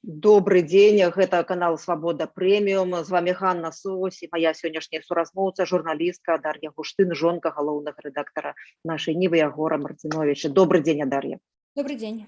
Добрый дзень, гэта канал Свабода Прэміум. З вами Ганна Сось і моя сённяшняя суразмоўца, журналістка Дар'я Гуштын, жонка галоўнага рэдактара нашай Нівы Ягора Марциновича. Добрый дзень, Дар'я. Добрый день.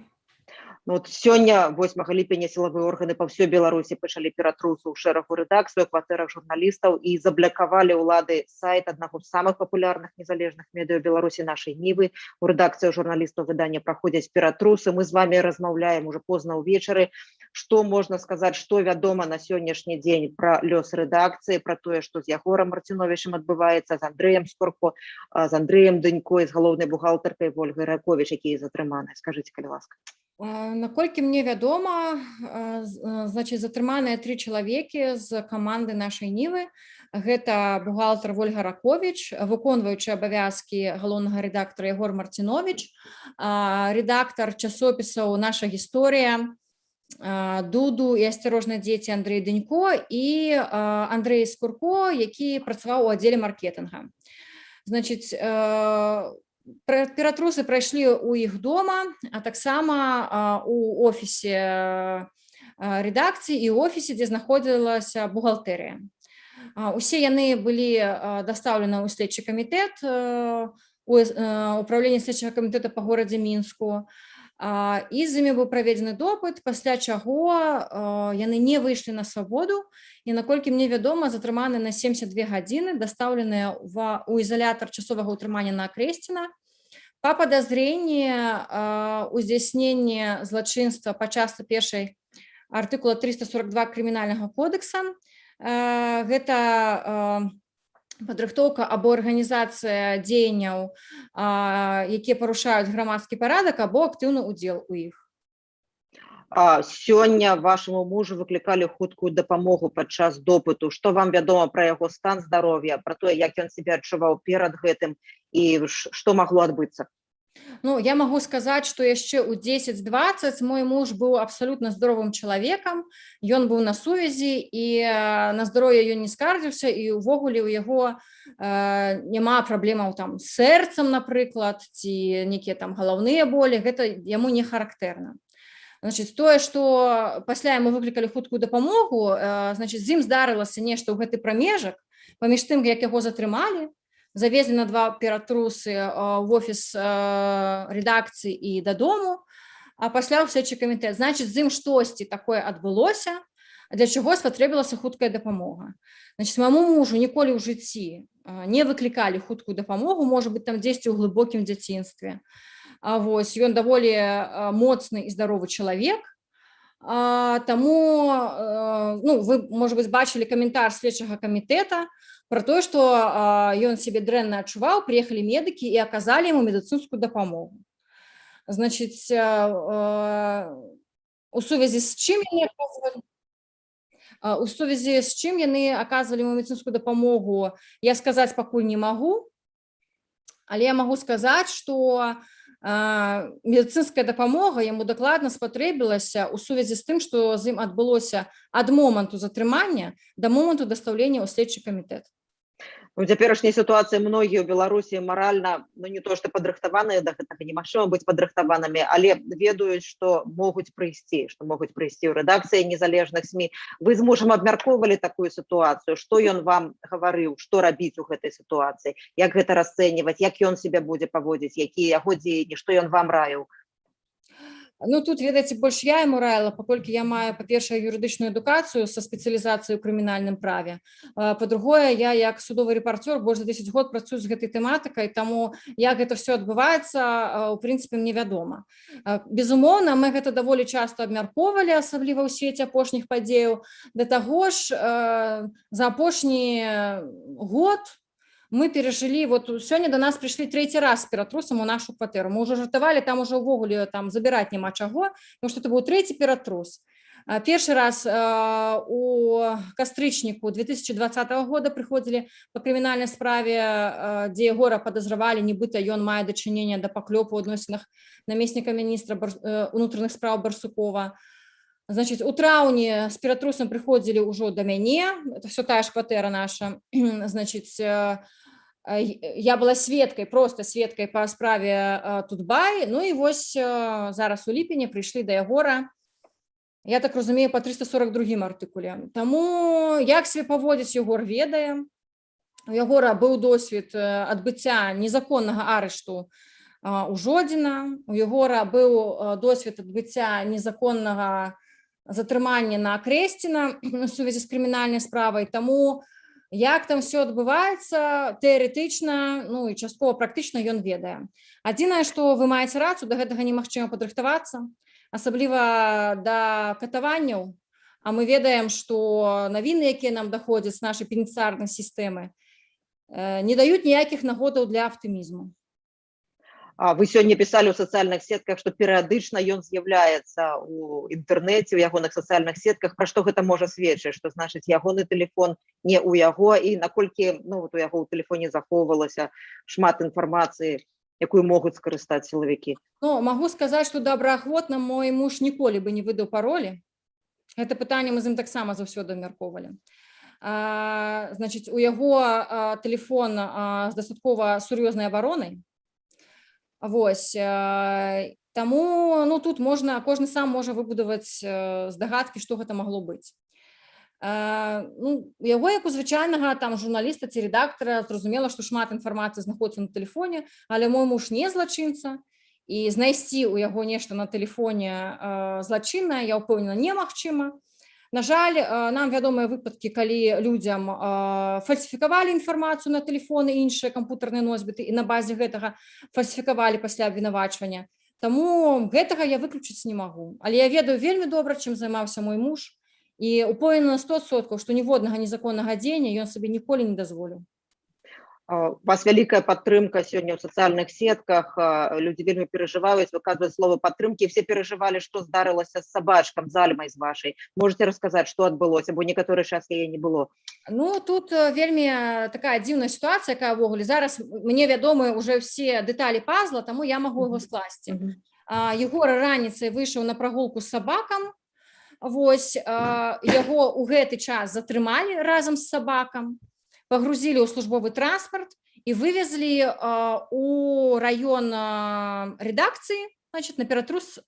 Вот сёння, 8 ліпеня, сілавыя органы па ўсёй Беларусі пачалі ператрусу ў шэрагу рэдакцый, у кватэрах журналістаў і заблакавалі ўлады сайт аднаго з самых папулярных незалежных медыа ў Беларусі нашай Нівы. У рэдакцыі журналістаў выдання праходзяць ператрусы. Мы з вами размаўляем уже позна ўвечары. Што можна сказаць, што вядома на сённяшні дзень пра лёс рэдакцыі, пра тое, што з Ягорам Марциновичем адбываецца, з Андрэем Скорко, з Андрэем Дынько, з галоўнай бухгалтаркай Ольгай Раковіч, якія затрыманыя. Скажыце, калі ласка. Наколькі мне вядома, значит, затрыманыя 3 чалавекі з каманды нашай Нівы. Гэта бухгалтар Ольга Раковіч, выконваючы абавязкі галоўнага рэдактара Ягор Марцинович, рэдактар часопісаў «Наша гісторыя», Дуду і «Асцярожна, дзеці» Андрэй Дынько і Андрэй Скорко, які працаваў у аддзеле маркетинга. Значит, ператрусы прайшлі ў іх дома, а таксама у офісе рэдакцыі і ў офісе, дзе знаходзілася бухгалтэрыя. Усе яны былі дастаўлены ў следчы камітэт, у управленне следчага камітэта па горадзе Мінску, і з імі быў праведзены допыт, пасля чаго яны не выйшлі на свабоду, і, наколькі мне вядома, затрыманы на 72 гадзіны, дастаўленыя ў ізалятар часовага ўтрымання на Акрэсціна па падазрэнні ў здзяйсненні злачынства па частцы 1 артыкула 342 крымінальнага кодекса. Гэта падрыхтоўка або арганізацыя дзеянняў, якія парушаюць грамадскі парадак, або актыўны ўдзел у іх. Сёння вашаму мужу выклікалі хуткую дапамогу падчас допыту. Што вам вядома пра яго стан здароўя, пра тое, як ён сябе адчуваў перад гэтым і што магло адбыцца? Ну, я могу сказаць, што яшчэ ў 10-20 мой муж быў абсалютна здаровым чалавекам, ён быў на сувязі і на здароўе ён не скардзіўся, і ўвогуле ў яго няма праблемаў там з сэрцам, напрыклад, ці нейкія там галаўныя болі, гэта яму не характэрна. Значит, тое, што пасля яму выклікалі хуткую дапамогу, значит, з ім здарылася нешта ў гэты прамежак, паміж тым, як яго затрымалі, завезли на 2 ператрусы в офіс рэдакцыі і дадому, а пасля ў следчы камітэт. Значит, з ім штосьці такое адбылося, для чаго спатрэбілася хуткая дапамога. Значит, маму мужу ніколі ў жыцці не выклікалі хуткую дапамогу, можа быць, там дзесьці ў глыбокім дзяцінстве. Вось, ён даволі моцны і здаровы чалавек, таму, ну, вы, можа быць, бачылі каментар следчага камітэта про тое, што ён сябе дрэнна адчуваў, прыехалі медыкі і аказалі яму медыцынскую дапамогу. Значит, у сувязі з чым яны аказвалі яму медыцынскую дапамогу, я сказаць пакуль не магу, але я магу сказаць, што медыцынская дапамога яму дакладна спатрэбілася ў сувязі з тым, што з ім адбылося ад моманту затрымання да моманту дастаўлення ў следчы камітэт. У цяперашняй сітуацыі многія ў Беларусі маральна, ну не то што падрыхтаваныя да гэтага, немагчыма быць падрыхтаванымі, але ведаюць, што могуць прыйсці ў рэдакцыі незалежных СМІ. Вы з мужам абмяркоўвалі такую сітуацыю, што ён вам гаварыў, што рабіць у гэтай сітуацыі, як гэта расцэньваць, як ён сябе будзе паводзіць, якія яго дзеянні, што ён вам раіў? Ну, тут, ведаеце, больш я яму раіла, паколькі я маю, па-першае, юрыдычную адукацыю са спецыялізацыяй у крымінальным праве. Па-другое, я, як судовы рэпарцёр, больш за 10 год працую з гэтай тэматыкай, таму як гэта ўсё адбываецца, у прынцыпе, мне вядома. Безумоўна, мы гэта даволі часта абмяркоўвалі, асабліва ў свеце апошніх падзеяў. Да таго ж, за апошні год мы перажылі, вот сёння до нас прыйшлі 3-й раз з ператрусам у нашу кватэру. Мы ўжо жартавалі, там ужо ўвогуле там забіраць няма чаго, тому што это быў 3-й ператрус. Першы раз у кастрычніку 2020 года прыходзілі па крымінальнай справе, дзе Ягора падазравалі, нібыта ён мае дачыненне да паклёпу ў адносінах намесніка міністра унутраных спраў Барсукова. Значит, у траўні з ператрусам прыходзілі ўжо да мяне, это все тая ж кватэра наша. Значит, я была сведкай, просто сведкай па справе Тутбай, ну і вось зараз у ліпені прыйшлі да Ягора Я так разумею, по 342 артыкуле. Таму як себе паводзіць Егор ведае. У Ягора быў досвед адбыцця незаконнага арышту у Жодзіна, у Ягора быў досвед адбыцця незаконнага затрымання на Акрэсціна у сувязі з крымінальнай справай. Таму як там все адбываецца тэарэтычна, ну і часткова практычна ён ведае. Адзінае, што вы маеце рацыю, да гэтага немагчыма падрыхтавацца, асабліва да катаванняў. А мы ведаем, што навіны, якія нам даходзяць з нашай пенітенцыярнай сістэмы, не даюць ніякіх нагодаў для аптымізму. Вы сёння пісалі ў сацыяльных сетках, што перыядычна ён з'яўляецца ў інтэрнэце, ў ягоных сацыяльных сетках. Пра што гэта можа сведчыць? Што значыць ягоны тэлефон не ў яго, і наколькі у яго ў тэлефоне захоўвалася шмат інфармацыі, якую могуць скарыстаць сілавікі? Ну, магу сказаць, што добраахвотна мой муж ніколі бы не выдаў паролі. Гэта пытанне мы з ім таксама заўсёды абмяркоўвалі. Значыць, у яго тэлефон з дастаткова сур'ёзнай абаронай. Вось, таму тут можна, кожны сам можа выбудаваць здагадкі, што гэта магло быць. У яго, як у звычайнага журналіста ці рэдактара, зразумела, што шмат інфармацыі знаходзіцца на тэлефоне, але мой муж не злачынца, і знайсці ў яго нешта на тэлефоне злачыннае, я ўпэўнена, немагчыма. На жаль, нам вядомыя выпадкі, калі людзям фальсіфікавалі інфармацыю на тэлефоны і іншыя кампутарныя носьбіты, і на базе гэтага фальсіфікавалі пасля абвінавачвання. Таму гэтага я выключыць не магу. Але я ведаю вельмі добра, чым займаўся мой муж, і ўпэўнена на 100%, што ніводнага незаконнага дзеяння ён сабе ніколі не дазволіў. У вас вялікая падтрымка сёння ў сацыяльных сетках, людзі вельмі перажываюць, выказваюць словы падтрымкі, все перажывалі, што здарылася з сабачкам, з Альмай з вашай. Можаце расказаць, што адбылося, бо некаторы час яе не было. Ну, тут вельмі такая дзіўная сітуацыя, якая ўвогуле. Зараз мне вядомы ўжо ўсе дэталі пазла, таму я магу яго скласці. Егор раніцай выйшаў на прагулку з сабакам. Вось, яго ў гэты час затрымалі разам з сабакам, пагрузілі ў службовы транспарт і вывезлі у раён рэдакцыі, значит, на ператрус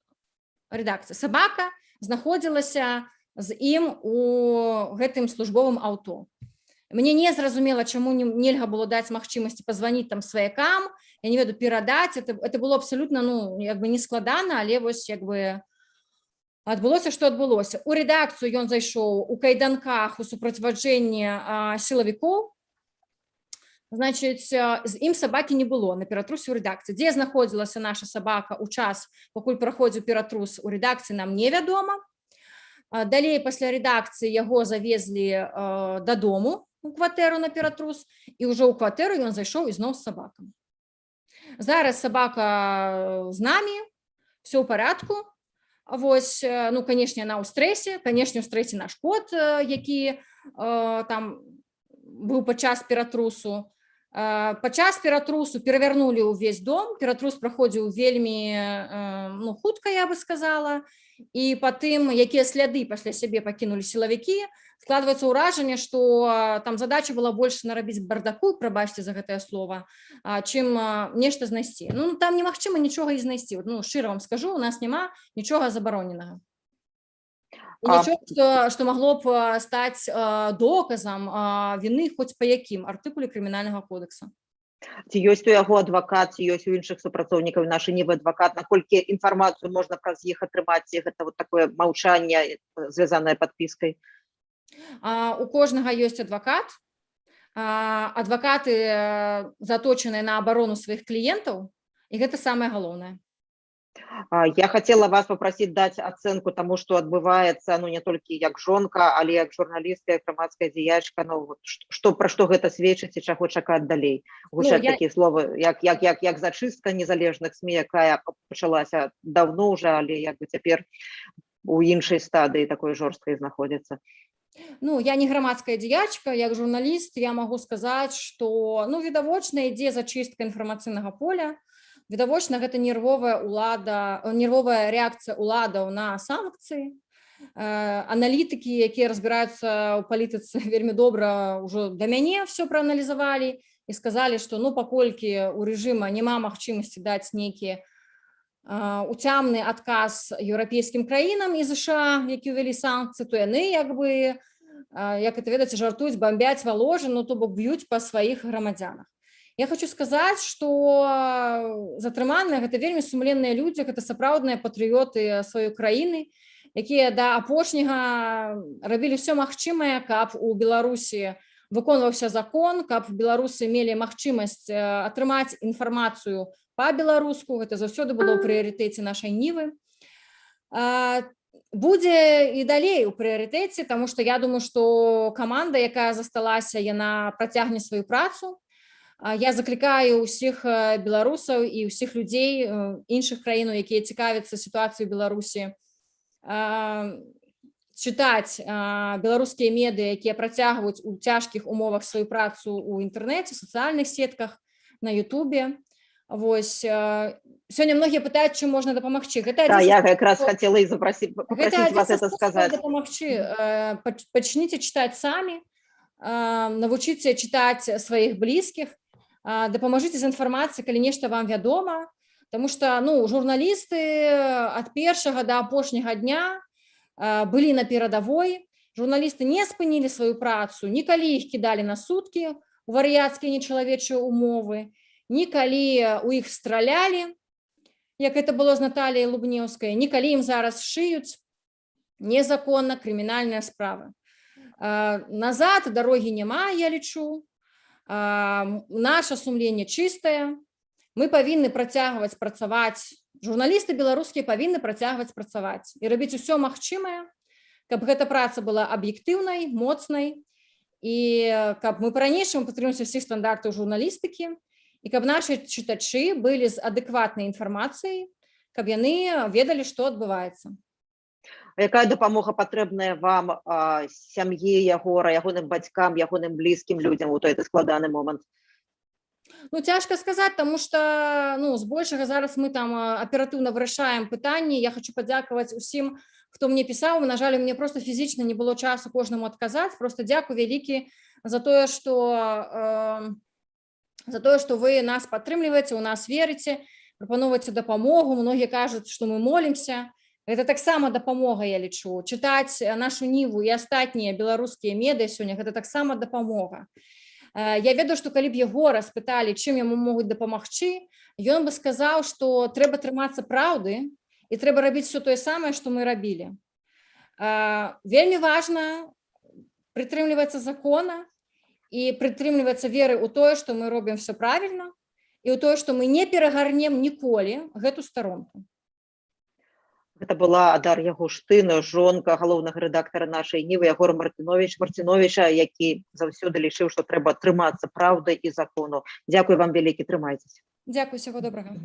рэдакцыі. Сабака знаходзілася з ім у гэтым службовым аўто. Мне не зразумела, чаму нельга было даць магчымасці пазваніць там сваякам, я не ведаю, перадаць. Это было абсалютна, не складана, але вось адбылося, што адбылося. У рэдакцыю ён зайшоў у кайданках у суправаджэнні сілавікоў. Значыць, з ім сабакі не было на ператрусе ў рэдакцыі. Дзе знаходзілася наша сабака ў час, пакуль праходзіў ператрус у рэдакцыі, нам невядома. Далей, пасля рэдакцыі яго завезлі дадому у кватэру на ператрус, і ўжо ў кватэру ён зайшоў ізноў з сабакам. Зараз сабака з намі, все ў парадку. Вось, канешне, яна ў стрэсе, канешне, ў стрэсе наш кот, які там быў падчас ператрусу. Падчас ператрусу перавярнулі ўвесь дом, ператрус праходзіў вельмі хутка, я бы сказала, і па тым, якія сляды пасля сябе пакінулі сілавікі, складваецца ўражанне, што там задача была больш нарабіць бардаку, прабачце за гэтае слова, чым нешта знайсці. Там немагчыма нічога і знайсці. Шчыра вам скажу, у нас няма нічога забароненага. Нічога, што магло б стаць доказам віны хоць па якім артыкуле крымінальнага кодекса. Ці ёсць у яго адвакат, ці ёсць у іншых супрацоўнікаў нашы нібы адвакат, наколькі інфармацыю можна праз іх атрымаць, ці гэта такое маўчанне, звязанае падпіскай? У кожнага ёсць адвакат. Адвакаты заточаныя на абарону сваіх кліентаў, і гэта самае галоўнае. Я хотела вас попросить дать оценку тому, что отбывается, не только як жонка, але як журналістка, як грамадская дзеячка, про што гэта сведчыць і чаго чакаць далей. Гучаць такія словы, як зачыстка незалежных СМІ, якая пачалася давно уже, але цяпер у іншай стадыі такой жорсткай знаходзіцца. Я не грамадская дзеячка, як журналіст я магу сказаць, што відавочна ідзе зачыстка інфармацыйнага поля. Відавочна, гэта нервовая рэакцыя ўладаў на санкцыі. Аналітыкі, якія разбіраюцца ў палітыцы вельмі добра, ўжо да мяне все прааналізавалі і сказалі, што паколькі ў рэжыма няма магчымасці даць нейкія уцямны адказ еўрапейскім краінам і ЗША, які ўвялі санкцыі, то яны як бы, як это ведаеце, жартуюць, бомбяць Валожин, ну то бок б'юць па сваіх грамадзянах. Я хочу сказаць, што затрыманыя гэта вельмі сумленныя людзі, гэта сапраўдныя патрыёты сваёй краіны, якія да апошняга рабілі ўсё магчымае, каб у Беларусі выконваўся закон, каб беларусы мелі магчымасць атрымаць інфармацыю па-беларуску, гэта заўсёды было ў прыярытэце нашай нівы. Будзе і далей у прыярытэце, таму што я думаю, што каманда, якая засталася, яна працягне сваю працу. Я заклікаю ўсіх беларусаў і ўсіх людзей іншых краінаў, якія цікавяцца сітуацыяй у Беларусі, чытаць беларускія медыа, якія працягваюць у цяжкіх умовах сваю працу ў інтэрнэце, сацыяльных сетках, на Ютубе. Вось, сёння многія пытаюць, чым можна дапамагчы. Я якраз хацела і папросіць вас это сказаць. Пачніце чытаць самі, навучыце чытаць сваіх блізкіх, дапамажыце з інфармацыяй, калі нешта вам вядома, таму што журналісты ад першага да апошняга дня былі на перадавой, журналісты не спынілі сваю працу, ні калі іх кідалі на суткі у вар'яцкія нечалавечыя умовы, ні калі ў іх стралялі, як это было з Наталіяй Лубнеўскай, ні калі ім зараз шыюць незаконна крымінальныя справы. Назад дарогі няма, я лічу. Наша сумленне чыстае. Мы павінны працягваць працаваць, журналісты беларускія павінны працягваць працаваць і рабіць усё магчымае, каб гэта праца была аб'ектыўнай, моцнай, і каб мы па-ранейшаму прытрымліваліся ўсіх стандартаў журналістыкі, і каб нашы чытачы былі з адэкватнай інфармацыяй, каб яны ведалі, што адбываецца. Якая дапамога патрэбная вам, сям'і Ягора, ягоным бацькам, ягоным блізкім людзям у той складаны момант? Цяжка сказаць, таму што збольшага зараз мы там аператыўна вырашаем пытанні. Я хочу падзякаваць усім, хто мне пісаў. На жаль, у мяне проста фізічна не было часу кожнаму адказаць. Проста дзякуй вялікі за тое, што вы нас падтрымліваеце, у нас верыце, прапаноўваеце дапамогу. Многія кажуць, што мы молімся. Гэта таксама дапамога, я лічу. Чытаць нашу ніву і астатнія беларускія медыа сёння, гэта таксама дапамога. Я ведаю, што калі б Ягора спыталі, чым яму могуць дапамагчы, ён бы сказаў, што трэба трымацца праўды і трэба рабіць все тое самае, што мы рабілі. Вельмі важна прытрымлівацца закона і прытрымлівацца веры ў тое, што мы робім все правільна, і ў тое, што мы не перагарнем ніколі гэту старонку. Гэта была Дар'я Гуштын, жонка галоўнага рэдактара нашай нівы Ягора Марціновіча, які заўсёды лічыў, што трэба трымацца праўды і закону. Дзякуй вам вялікі, трымайцеся. Дзякуй, усяго добрага.